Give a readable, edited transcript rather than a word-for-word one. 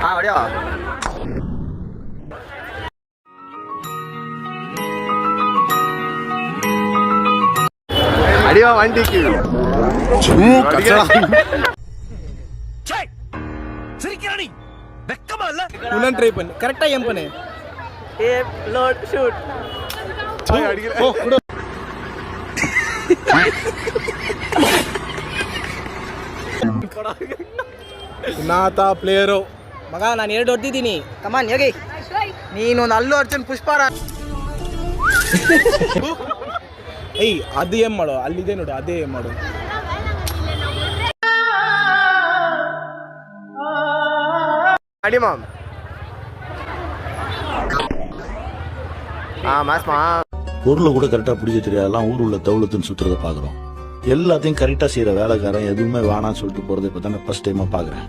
அப்படியா அடிவா வண்டிக்கு சிரிக்கிறானி வெக்கமா இல்ல உன்னன் ட்ரை பண்ணு கரெக்டா ஏம் பண்ணு ஏம் லோட் ஷூட் ஓ குடு ನಾತಾ ಪ್ಲೇಯರು ಮಗ ನಾನು 2 ಹೊಡೆದಿದ್ದೀನಿ ಕಮಾನ್ ಯೋಗಿ ನೀನೊಂದು ಅಲ್ಲು ಅರ್ಜುನ್ ಪುಷ್ಪಾರ ಏಯ್ ಅದು ಏನ್ ಮಾಡು ಅಲ್ಲಿದೆ ನೋಡು ಅದೇ ಏನ್ ಮಾಡು அடி மாம் மாஸ்மா பொருளை கூட கரெக்டாக பிடிக்க தெரியாதெல்லாம் ஊர் உள்ள தௌலத்துன்னு சுற்றுறதை பார்க்குறோம். எல்லாத்தையும் கரெக்டாக செய்கிற வேலைக்காரன் எதுவுமே வேணான்னு சொல்லிட்டு போகிறத இப்போ தானே ஃபர்ஸ்ட் டைமாக பார்க்குறேன்.